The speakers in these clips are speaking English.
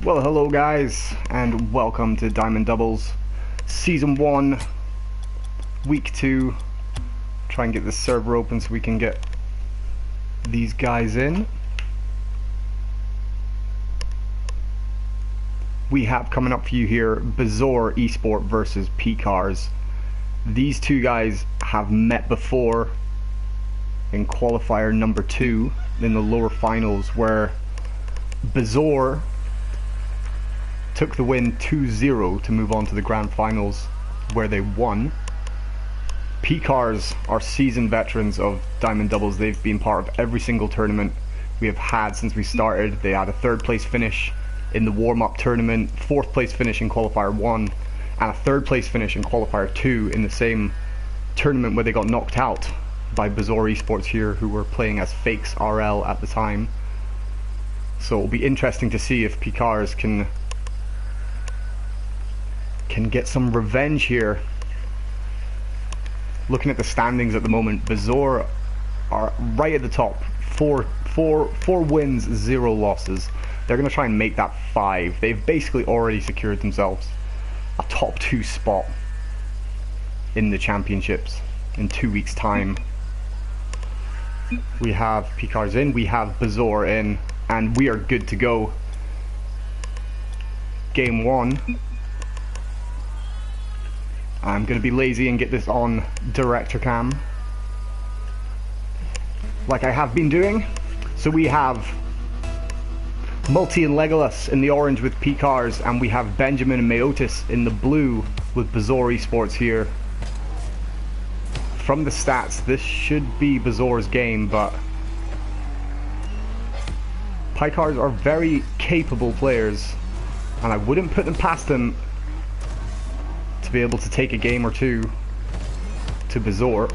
Well, hello guys, and welcome to Diamond Doubles Season 1, Week 2. Try and get this server open so we can get these guys in. We have coming up for you here Bezoar Esport versus Piekarze. These two guys have met before in qualifier number 2 in the lower finals, where Bezoar took the win 2-0 to move on to the grand finals, where they won. Piekarze are seasoned veterans of Diamond Doubles. They've been part of every single tournament we have had since we started. They had a 3rd place finish in the warm-up tournament, 4th place finish in qualifier 1, and a 3rd place finish in qualifier 2 in the same tournament where they got knocked out by Bezoar Esports here, who were playing as Fakes RL at the time. So it'll be interesting to see if Piekarze can get some revenge here. Looking at the standings at the moment, Bezoar are right at the top, four wins, 0 losses. They're going to try and make that 5. They've basically already secured themselves a top 2 spot in the championships in 2 weeks' time. We have Piekarze in, we have Bezoar in, and we are good to go. Game 1. I'm going to be lazy and get this on director cam, like I have been doing. So we have Multi and Legolas in the orange with Piekarze, and we have Benjamin and Mayotis in the blue with Bezoar Esports here. From the stats, this should be Bezoar's game, but Piekarze are very capable players, and I wouldn't put them past them to be able to take a game or two to Bezoar.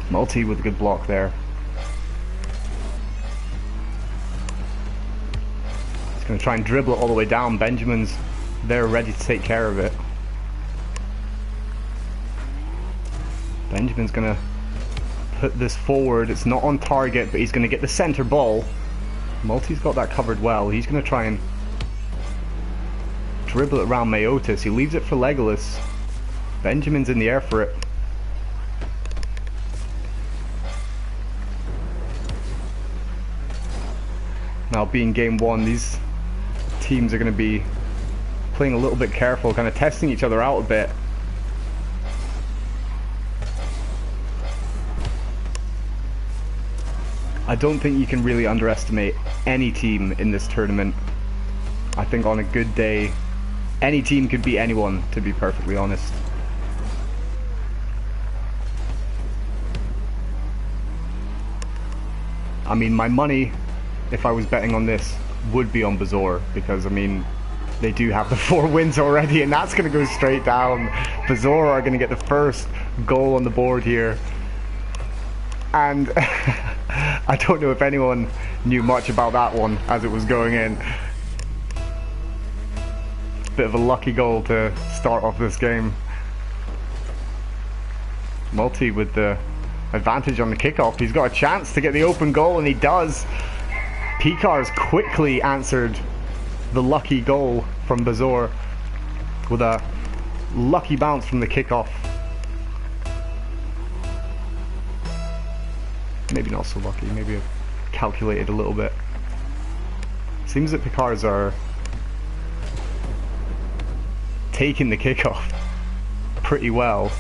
Multi with a good block there. He's going to try and dribble it all the way down. Benjamin's there ready to take care of it. Benjamin's going to put this forward. It's not on target, but he's going to get the center ball. Multi's got that covered well. He's going to try and dribble it around Mayotis. He leaves it for Legolas. Benjamin's in the air for it. Now, being game 1, these teams are going to be playing a little bit careful, kind of testing each other out a bit. I don't think you can really underestimate any team in this tournament. I think on a good day, any team could beat anyone, to be perfectly honest. I mean, my money, if I was betting on this, would be on Bezoar, because, I mean, they do have the 4 wins already, and that's going to go straight down. Bezoar are going to get the first goal on the board here. And I don't know if anyone knew much about that one as it was going in. Bit of a lucky goal to start off this game. Multi with the advantage on the kickoff. He's got a chance to get the open goal, and he does. Piekarze quickly answered the lucky goal from Bezoar with a lucky bounce from the kickoff. Maybe not so lucky, maybe I've calculated a little bit. Seems that Piekarze are taking the kickoff pretty well,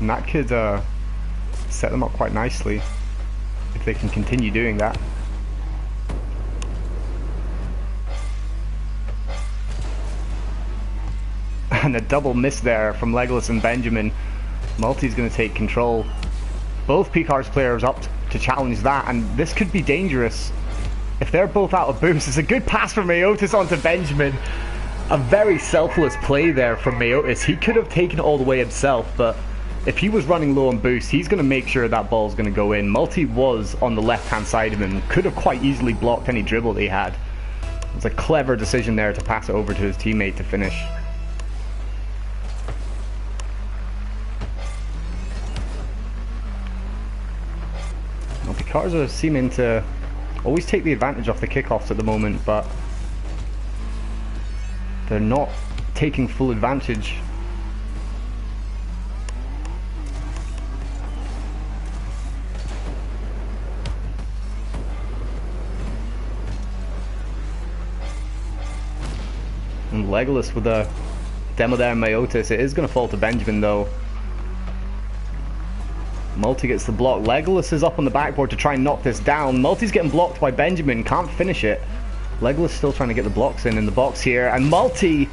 and that could set them up quite nicely if they can continue doing that. And a double miss there from Legolas and Benjamin. Multi's going to take control. Both Piekarze players up to challenge that, and this could be dangerous if they're both out of boost. It's a good pass from Mayotis onto Benjamin. A very selfless play there from Mayotis. He could have taken it all the way himself, but if he was running low on boost, he's going to make sure that ball's going to go in. Multi was on the left-hand side of him, could have quite easily blocked any dribble they had. It was a clever decision there to pass it over to his teammate to finish. Piekarze are seeming to always take the advantage off the kickoffs at the moment, but they're not taking full advantage. And Legolas with a demo there in Mayotis. It is going to fall to Benjamin though. Multi gets the block. Legolas is up on the backboard to try and knock this down. Multi's getting blocked by Benjamin. Can't finish it. Legolas still trying to get the blocks in the box here. And Multi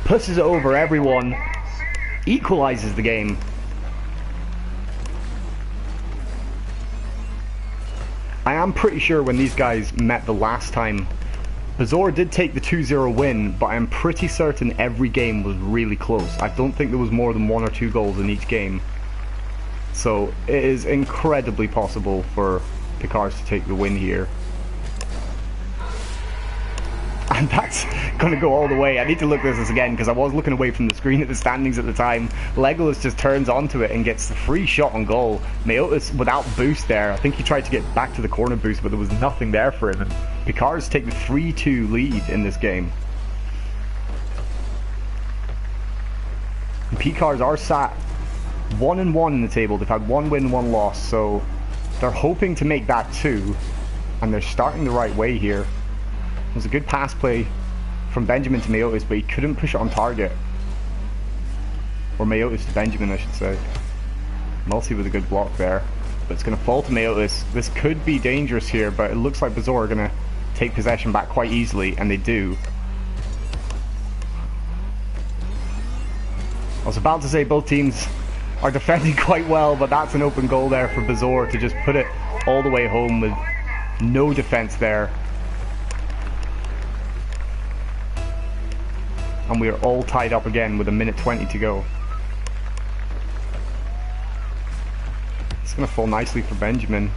pushes it over everyone. Equalizes the game. I am pretty sure when these guys met the last time, Bezoar did take the 2-0 win, but I'm pretty certain every game was really close. I don't think there was more than 1 or 2 goals in each game. So it is incredibly possible for Piekarze to take the win here. And that's going to go all the way. I need to look at this again because I was looking away from the screen at the standings at the time. Legolas just turns onto it and gets the free shot on goal. Mayotis without boost there. I think he tried to get back to the corner boost, but there was nothing there for him. And Piekarze take the 3-2 lead in this game. And Piekarze are sat 1-1 in the table. They've had 1 win, 1 loss, so they're hoping to make that 2, and they're starting the right way here. It was a good pass play from Benjamin to Mayotis, but he couldn't push it on target. Or Mayotis to Benjamin, I should say. Multi with a good block there, but it's going to fall to Mayotis. This could be dangerous here, but it looks like Bezoar are going to take possession back quite easily, and they do. I was about to say both teams are defending quite well, but that's an open goal there for Bezoar to just put it all the way home with no defense there. And we are all tied up again with 1:20 to go. It's going to fall nicely for Benjamin.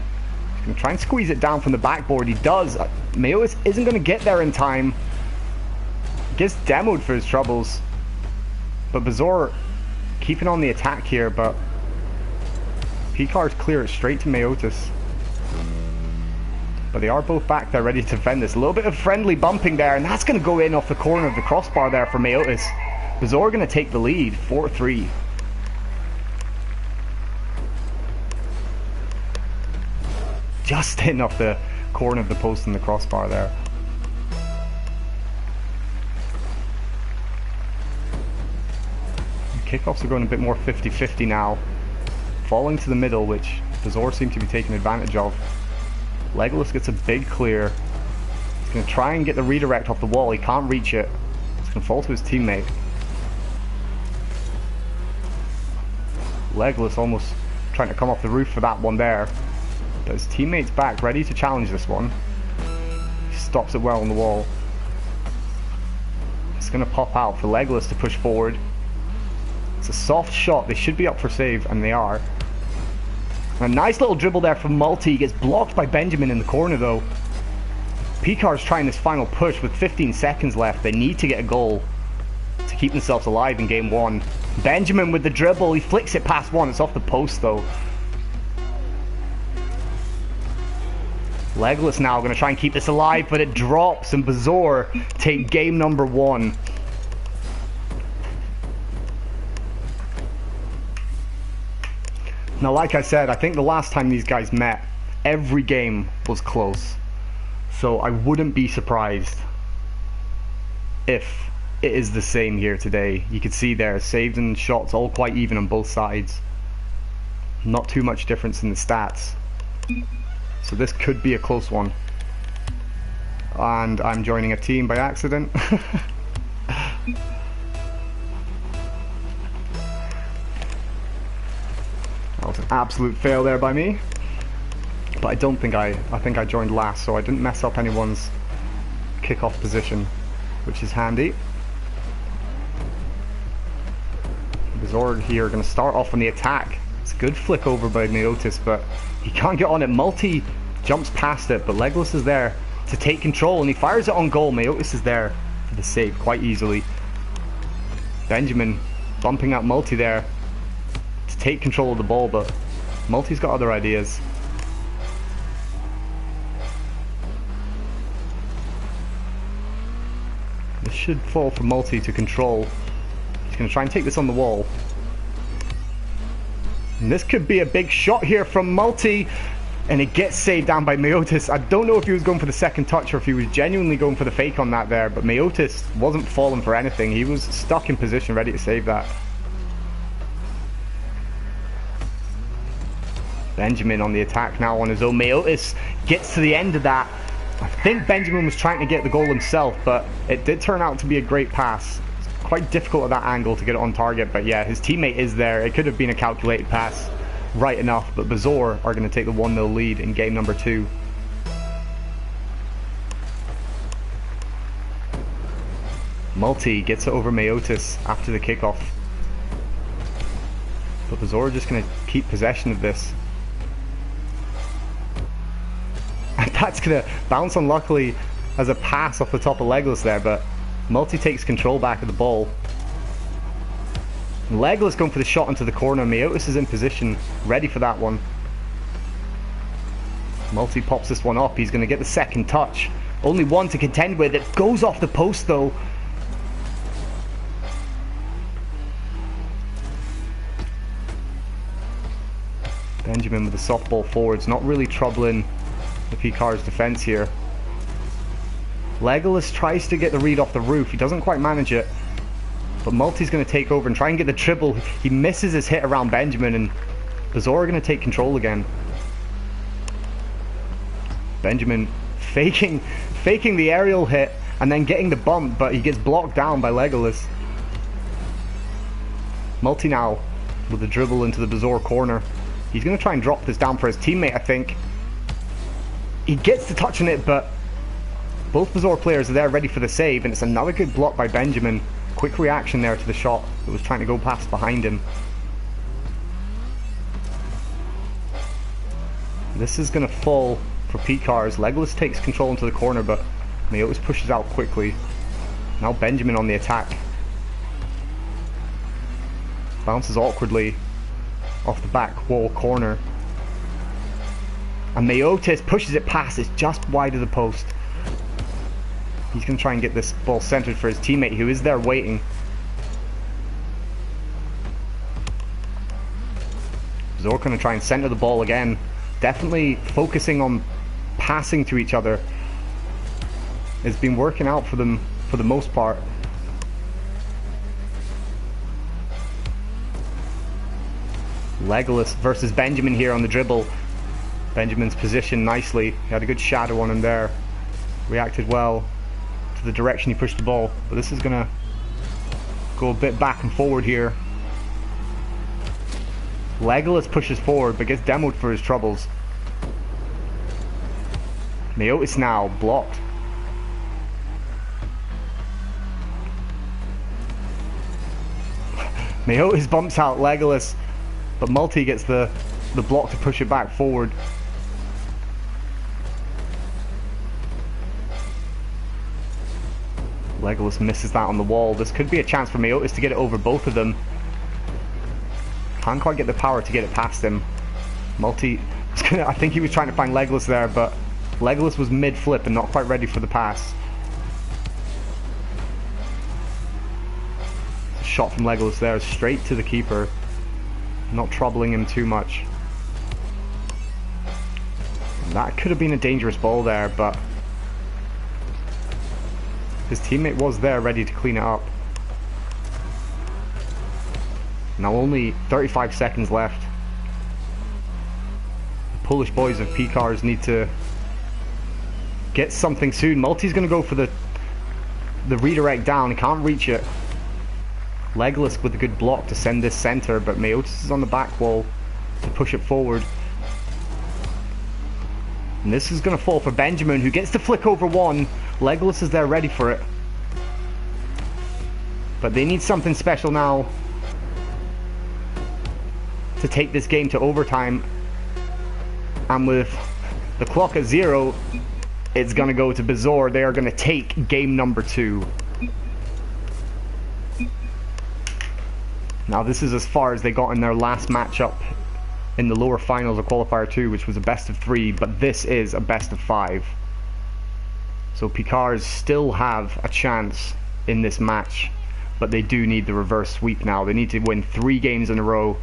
He's going to try and squeeze it down from the backboard. He does. Mayotis isn't going to get there in time. Gets demoed for his troubles. But Bezoar keeping on the attack here, but Piekarze clear it straight to Mayotis. But they are both back there ready to defend this. A little bit of friendly bumping there, and that's going to go in off the corner of the crossbar there for Mayotis. Bezoar going to take the lead, 4-3. Just in off the corner of the post and the crossbar there. Kickoffs are going a bit more 50-50 now. Falling to the middle, which Bezoar seem to be taking advantage of. Legolas gets a big clear. He's going to try and get the redirect off the wall. He can't reach it. It's going to fall to his teammate. Legolas almost trying to come off the roof for that one there. But his teammate's back, ready to challenge this one. He stops it well on the wall. It's going to pop out for Legolas to push forward. It's a soft shot. They should be up for save, and they are. A nice little dribble there from Multi. He gets blocked by Benjamin in the corner though. Piekarze trying this final push with 15 seconds left. They need to get a goal to keep themselves alive in game 1. Benjamin with the dribble. He flicks it past one. It's off the post though. Legolas now going to try and keep this alive, but it drops, and Bezoar take game number 1. Now, like I said, I think the last time these guys met, every game was close. So I wouldn't be surprised if it is the same here today. You can see there, saves and shots all quite even on both sides. Not too much difference in the stats. So this could be a close one. And I'm joining a team by accident. That was an absolute fail there by me. But I don't think I think I joined last, so I didn't mess up anyone's kickoff position, which is handy. Bezoar here going to start off on the attack. It's a good flick over by Mayotis, but he can't get on it. Multi jumps past it, but Legolas is there to take control, and he fires it on goal. Mayotis is there for the save quite easily. Benjamin bumping out Multi there to take control of the ball, but Multi's got other ideas. should fall for Multi to control. He's going to try and take this on the wall. And this could be a big shot here from Multi. And it gets saved down by Meotis. I don't know if he was going for the second touch or if he was genuinely going for the fake on that there. But Meotis wasn't falling for anything. He was stuck in position, ready to save that. Benjamin on the attack now on his own. Meotis gets to the end of that. I think Benjamin was trying to get the goal himself, but it did turn out to be a great pass. It's quite difficult at that angle to get it on target, but yeah, his teammate is there. It could have been a calculated pass, right enough, but Bezoar are going to take the 1-0 lead in game number 2. Multi gets it over Meotis after the kickoff. But Bezoar are just going to keep possession of this. That's going to bounce unluckily as a pass off the top of Legolas there, but Multi takes control back of the ball. Legolas going for the shot into the corner. Meotis is in position, ready for that one. Multi pops this one up. He's going to get the second touch. Only one to contend with. It goes off the post though. Benjamin with the softball forwards, not really troubling the Piekarze defense here. Legolas tries to get the read off the roof. He doesn't quite manage it. But Multi's going to take over and try and get the dribble. He misses his hit around Benjamin, and Bezoar are going to take control again. Benjamin faking the aerial hit and then getting the bump, but he gets blocked down by Legolas. Multi now with the dribble into the Bezoar corner. He's going to try and drop this down for his teammate, I think. He gets the touch on it, but both Bezoar players are there ready for the save, and it's another good block by Benjamin. Quick reaction there to the shot that was trying to go past behind him. This is going to fall for Piekarze. Legolas takes control into the corner, but Meotis pushes out quickly. Now Benjamin on the attack. Bounces awkwardly off the back wall corner. And Meotis pushes it past. It's just wide of the post. He's going to try and get this ball centered for his teammate, who is there waiting. Bezoar going to try and center the ball again. Definitely focusing on passing to each other. It's been working out for them for the most part. Legolas versus Benjamin here on the dribble. Benjamin's positioned nicely. He had a good shadow on him there. Reacted well to the direction he pushed the ball. But this is going to go a bit back and forward here. Legolas pushes forward but gets demoed for his troubles. Meotis now blocked. Meotis bumps out Legolas, but Multi gets the block to push it back forward. Legolas misses that on the wall. This could be a chance for Meotis to get it over both of them. Can't quite get the power to get it past him. Multi, I think he was trying to find Legolas there, but Legolas was mid-flip and not quite ready for the pass. A shot from Legolas there, straight to the keeper. Not troubling him too much. That could have been a dangerous ball there, but his teammate was there ready to clean it up. Now only 35 seconds left. The Polish boys of Piekarze need to get something soon. Multi's going to go for the redirect down. He can't reach it. Legolas with a good block to send this center, but Meotis is on the back wall to push it forward. And this is going to fall for Benjamin, who gets to flick over one. Legolas is there ready for it. But they need something special now to take this game to overtime. And with the clock at 0, it's going to go to Bezoar. They are going to take game number 2. Now this is as far as they got in their last matchup in the lower finals of qualifier 2, which was a best of 3, but this is a best of 5. So Piekarze still have a chance in this match, but they do need the reverse sweep now. They need to win 3 games in a row,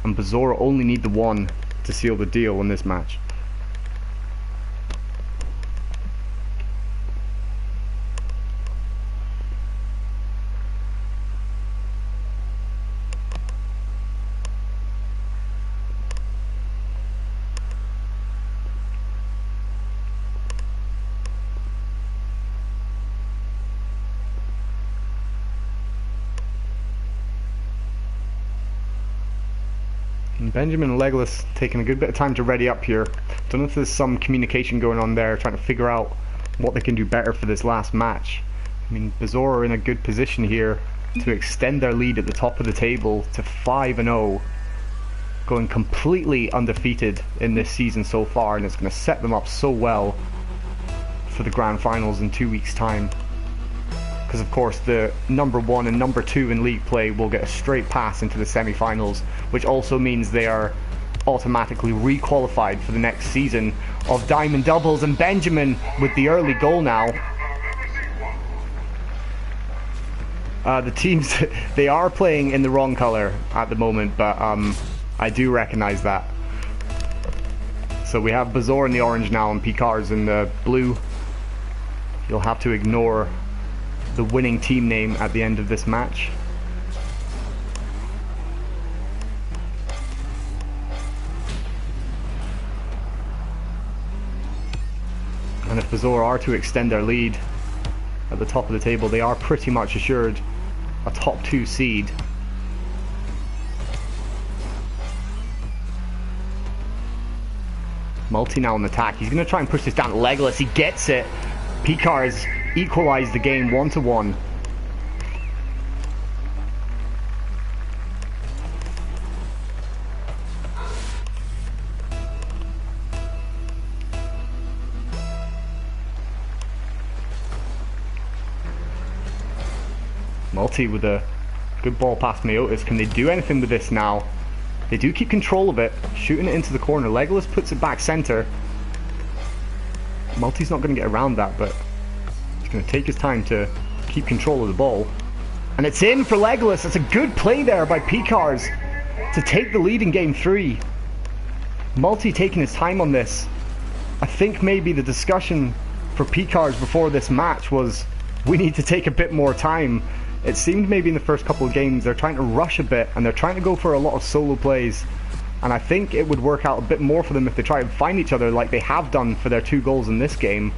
and Bezoar only need the 1 to seal the deal in this match. And Benjamin and Legolas taking a good bit of time to ready up here. Don't know if there's some communication going on there, trying to figure out what they can do better for this last match. I mean, Bezoar are in a good position here to extend their lead at the top of the table to 5-0, going completely undefeated in this season so far, and it's going to set them up so well for the grand finals in 2 weeks' time. Because of course the number 1 and number 2 in league play will get a straight pass into the semi-finals, which also means they are automatically re-qualified for the next season of Diamond Doubles. And Benjamin with the early goal now. The teams, they are playing in the wrong colour at the moment, but I do recognise that. So we have Bezoar in the orange now and Piekarze in the blue. You'll have to ignore the winning team name at the end of this match. And if Bezoar are to extend their lead at the top of the table, they are pretty much assured a top 2 seed. Multi now on the attack. He's going to try and push this down to Legolas. He gets it. Piekarze equalised the game 1-1. Multi with a good ball past Meotis. Can they do anything with this now? They do keep control of it, shooting it into the corner. Legolas puts it back centre. Multi's not going to get around that, but he's going to take his time to keep control of the ball. And it's in for Legolas. It's a good play there by Piekarze to take the lead in game 3. Multi taking his time on this. I think maybe the discussion for Piekarze before this match was, we need to take a bit more time. It seemed maybe in the first couple of games they're trying to rush a bit and they're trying to go for a lot of solo plays. And I think it would work out a bit more for them if they try and find each other like they have done for their 2 goals in this game.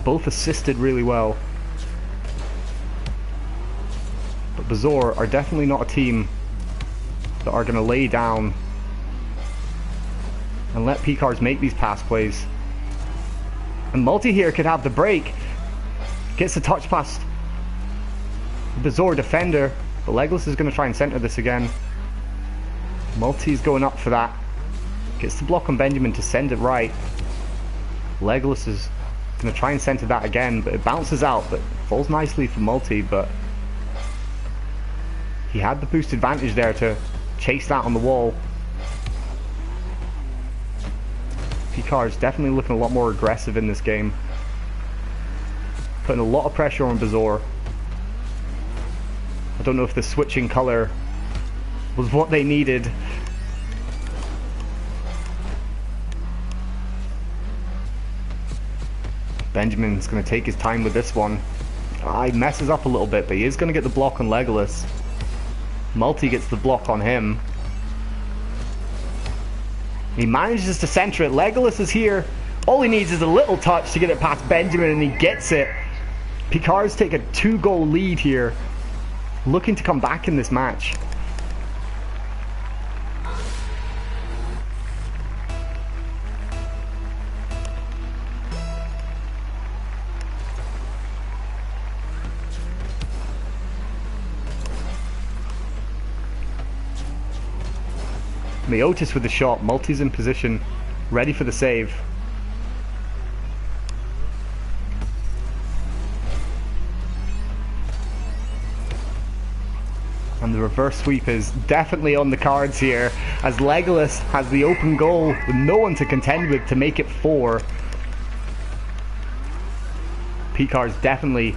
Both assisted really well. But Bezoar are definitely not a team that are going to lay down and let Piekarze make these pass plays. And Multi here could have the break. Gets the touch pass. Bezoar defender. But Legolas is going to try and centre this again. Multi's going up for that. Gets the block on Benjamin to send it right. Legolas is going to try and centre that again, but it bounces out, but falls nicely for Multi, but he had the boost advantage there to chase that on the wall. Piekarze definitely looking a lot more aggressive in this game. Putting a lot of pressure on Bezoar. I don't know if the switching colour was what they needed. Benjamin's going to take his time with this one. He messes up a little bit, but he is going to get the block on Legolas. Multi gets the block on him. He manages to centre it. Legolas is here. All he needs is a little touch to get it past Benjamin, and he gets it. Piekarze take a 2-goal lead here, looking to come back in this match. Meotis with the shot. Multi's in position, ready for the save. And the reverse sweep is definitely on the cards here, as Legolas has the open goal with no one to contend with to make it 4. Piekarze definitely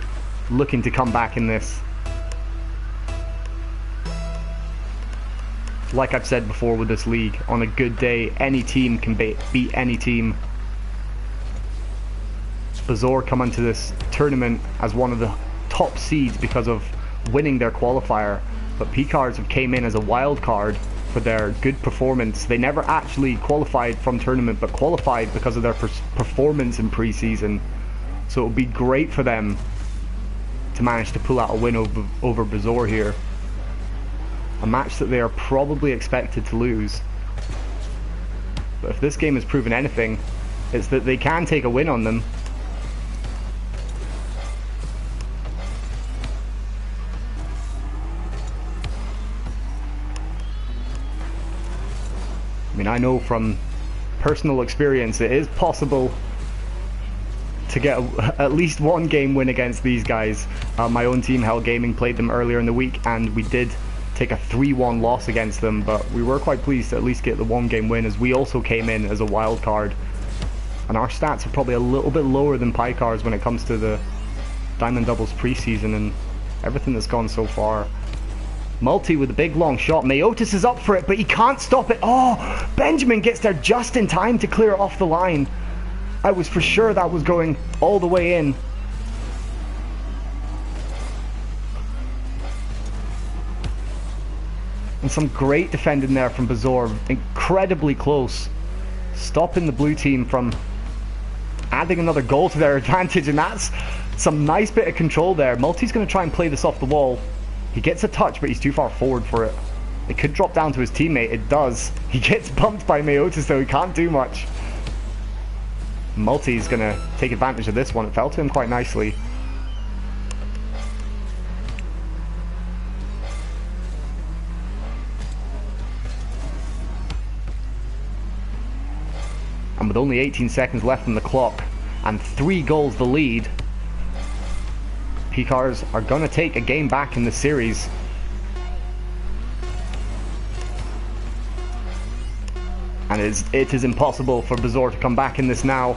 looking to come back in this. Like I've said before with this league, on a good day, any team can beat any team. Bezoar come into this tournament as one of the top seeds because of winning their qualifier, but Piekarze have came in as a wild card for their good performance. They never actually qualified from tournament, but qualified because of their performance in pre-season. So it would be great for them to manage to pull out a win over Bezoar here. A match that they are probably expected to lose. But if this game has proven anything, it's that they can take a win on them. I mean, I know from personal experience it is possible to get at least one game win against these guys. My own team, Hell Gaming, played them earlier in the week and we did take a 3-1 loss against them, but we were quite pleased to at least get the 1-game win, as we also came in as a wild card. And our stats are probably a little bit lower than Piekarze when it comes to the Diamond Doubles preseason and everything that's gone so far. Multi with a big long shot. Mayotis is up for it, but he can't stop it. Oh, Benjamin gets there just in time to clear it off the line. I was for sure that was going all the way in. And some great defending there from Bezoar, incredibly close, stopping the blue team from adding another goal to their advantage, and that's some nice bit of control there. Multi's going to try and play this off the wall. He gets a touch, but he's too far forward for it. It could drop down to his teammate, it does. He gets bumped by Mayotis, so he can't do much. Multi's going to take advantage of this one. It fell to him quite nicely. And with only 18 seconds left on the clock and 3 goals the lead, Piekarze are going to take a game back in the series. And it is impossible for Bezoar to come back in this now.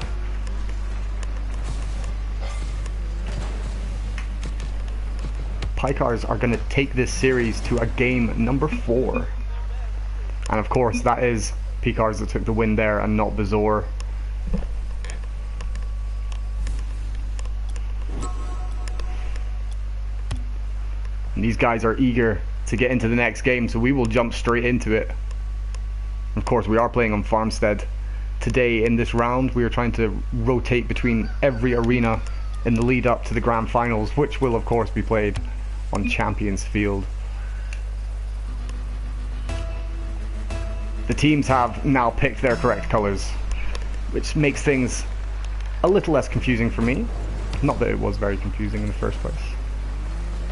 Piekarze are going to take this series to a game number 4. And of course that is Piekarze that took the win there and not Bezoar. And these guys are eager to get into the next game, so we will jump straight into it. Of course, we are playing on Farmstead. Today in this round, we are trying to rotate between every arena in the lead up to the grand finals, which will of course be played on Champions Field. The teams have now picked their correct colours, which makes things a little less confusing for me. Not that it was very confusing in the first place.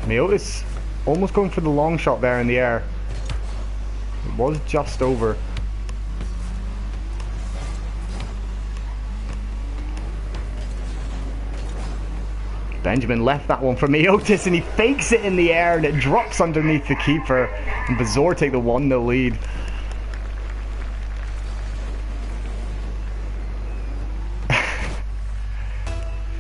Mayotis almost going for the long shot there in the air. It was just over. Benjamin left that one for Mayotis and he fakes it in the air and it drops underneath the keeper. And Bezoar take the 1-0 lead.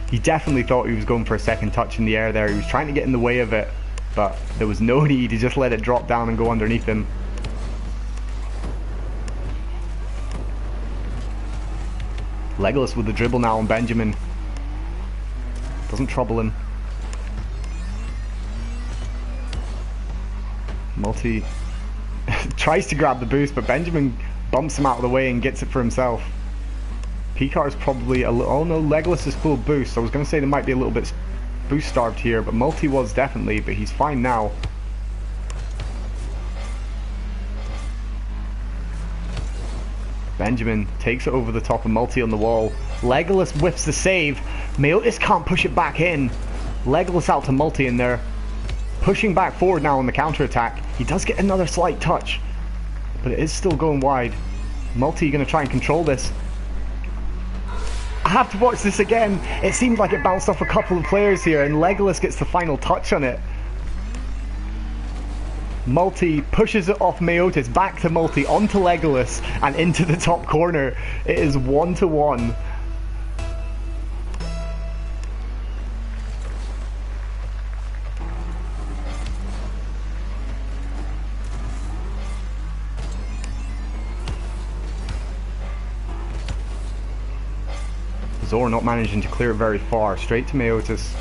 He definitely thought he was going for a second touch in the air there. He was trying to get in the way of it, but there was no need. He just let it drop down and go underneath him. Legolas with the dribble now on Benjamin. Doesn't trouble him. Multi tries to grab the boost, but Benjamin bumps him out of the way and gets it for himself. Piekarze probably a little... Oh no, Legolas is full boost. I was going to say they might be a little bit boost starved here, but Multi was definitely, but he's fine now. Benjamin takes it over the top of Multi on the wall. Legolas whiffs the save. Mayotis can't push it back in. Legolas out to Multi in there. Pushing back forward now on the counter-attack. He does get another slight touch, but it is still going wide. Multi going to try and control this. I have to watch this again. It seemed like it bounced off a couple of players here and Legolas gets the final touch on it. Multi pushes it off Mayotis, back to Multi, onto Legolas and into the top corner. It is 1-1. Bezoar not managing to clear it very far. Straight to Meotis.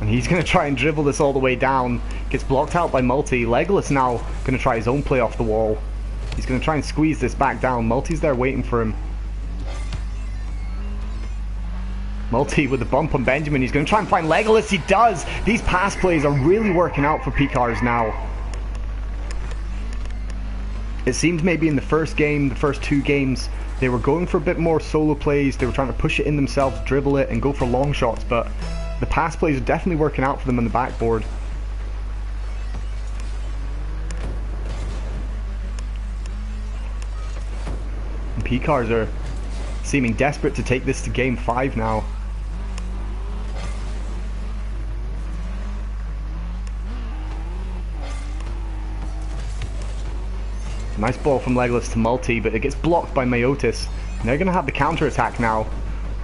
And he's going to try and dribble this all the way down. Gets blocked out by Multi. Legolas now going to try his own play off the wall. He's going to try and squeeze this back down. Multi's there waiting for him. Multi with the bump on Benjamin. He's going to try and find Legolas. He does. These pass plays are really working out for Piekarze now. It seemed maybe in the first game, the first 2 games, they were going for a bit more solo plays. They were trying to push it in themselves, dribble it, and go for long shots. But the pass plays are definitely working out for them on the backboard. And Piekarze are seeming desperate to take this to game 5 now. Nice ball from Legolas to Multi, but it gets blocked by Meotis. And they're going to have the counter attack now.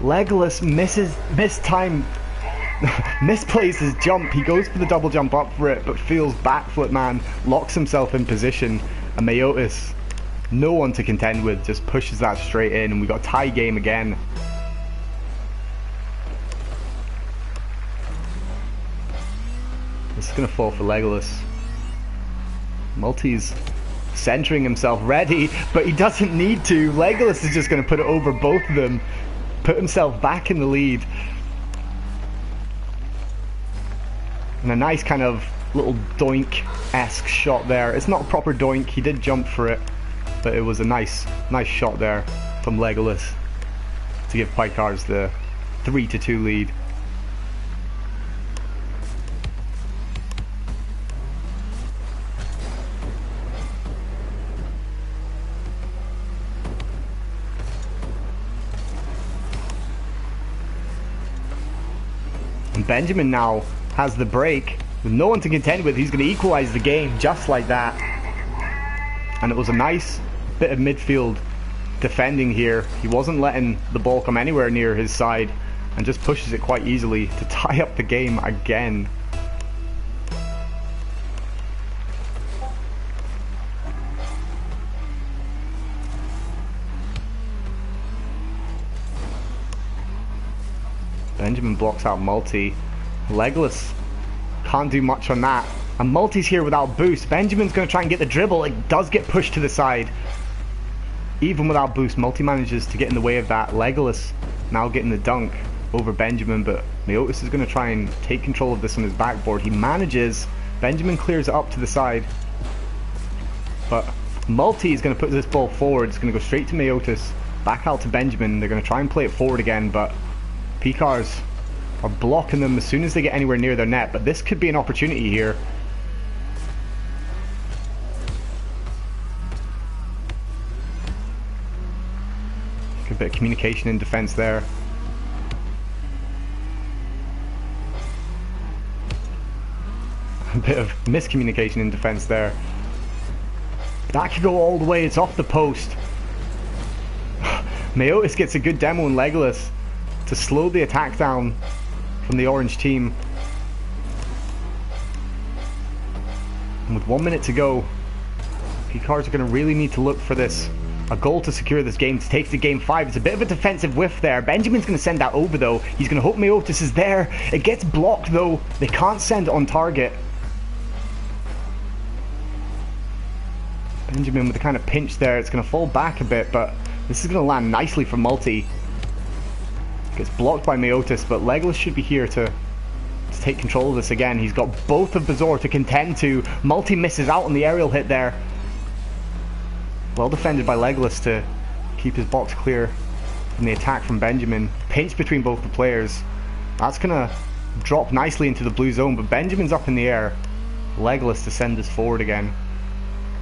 Legolas misplays his jump. He goes for the double jump up for it, but feels backflip man, locks himself in position, and Meotis, no one to contend with, just pushes that straight in, and we got a tie game again. This is going to fall for Legolas. Multi's centering himself ready, but he doesn't need to. Legolas is just going to put it over both of them, put himself back in the lead. And a nice kind of little doink-esque shot there. It's not a proper doink, he did jump for it, but it was a nice shot there from Legolas to give Piekarze the 3-2 lead. And Benjamin now has the break with no one to contend with. He's going to equalize the game just like that. And it was a nice bit of midfield defending here. He wasn't letting the ball come anywhere near his side and just pushes it quite easily to tie up the game again. Benjamin blocks out Multi. Legolas can't do much on that. And Multi's here without boost. Benjamin's going to try and get the dribble. It does get pushed to the side. Even without boost, Multi manages to get in the way of that. Legolas now getting the dunk over Benjamin, but Meotis is going to try and take control of this on his backboard. He manages. Benjamin clears it up to the side. But Multi is going to put this ball forward. It's going to go straight to Meotis. Back out to Benjamin. They're going to try and play it forward again, but Piekarze are blocking them as soon as they get anywhere near their net. But this could be an opportunity here. Good bit of communication in defense there. A bit of miscommunication in defense there. That could go all the way. It's off the post. Meotis gets a good demo in Legolas to slow the attack down from the orange team. And with 1 minute to go, Piekarze are going to really need to look for this. A goal to secure this game, to take to game 5. It's a bit of a defensive whiff there. Benjamin's going to send that over though. He's going to hope Meotis is there. It gets blocked though. They can't send it on target. Benjamin with a kind of pinch there. It's going to fall back a bit, but this is going to land nicely for Multi. Gets blocked by Meotis, but Legolas should be here to take control of this again. He's got both of Bezoar to contend to. Multi misses out on the aerial hit there. Well defended by Legolas to keep his box clear from the attack from Benjamin. Pinch between both the players. That's going to drop nicely into the blue zone, but Benjamin's up in the air. Legolas to send this forward again.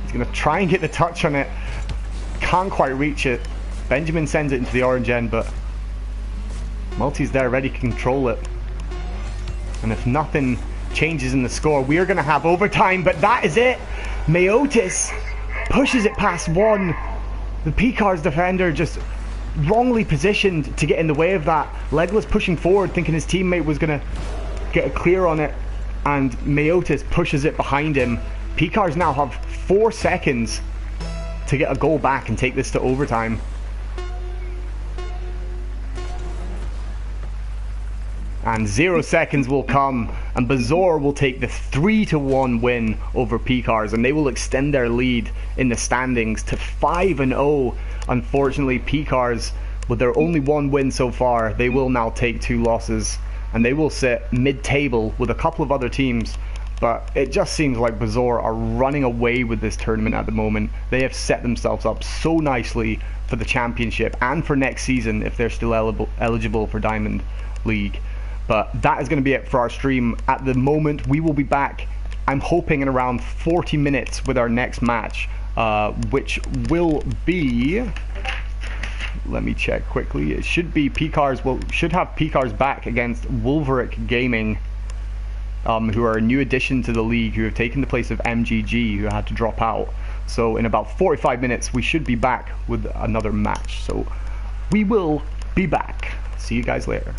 He's going to try and get the touch on it. Can't quite reach it. Benjamin sends it into the orange end, but Multi's there ready to control it. And if nothing changes in the score, we are going to have overtime, but that is it. Meotis pushes it past one. The Piekarze defender just wrongly positioned to get in the way of that. Legolas pushing forward, thinking his teammate was going to get a clear on it, and Meotis pushes it behind him. Piekarze now have 4 seconds to get a goal back and take this to overtime. and 0 seconds will come, and Bezoar will take the 3-1 win over Piekarze, and they will extend their lead in the standings to 5-0. Unfortunately, Piekarze, with their only 1 win so far, they will now take 2 losses, and they will sit mid-table with a couple of other teams. But it just seems like Bezoar are running away with this tournament at the moment. They have set themselves up so nicely for the championship and for next season if they're still eligible for Diamond League. But that is going to be it for our stream at the moment. We will be back, I'm hoping, in around 40 minutes with our next match, which will be, let me check quickly, it should be Piekarze, should have Piekarze back against Wolveric Gaming, who are a new addition to the league, who have taken the place of MGG, who had to drop out. So in about 45 minutes we should be back with another match. So we will be back. See you guys later.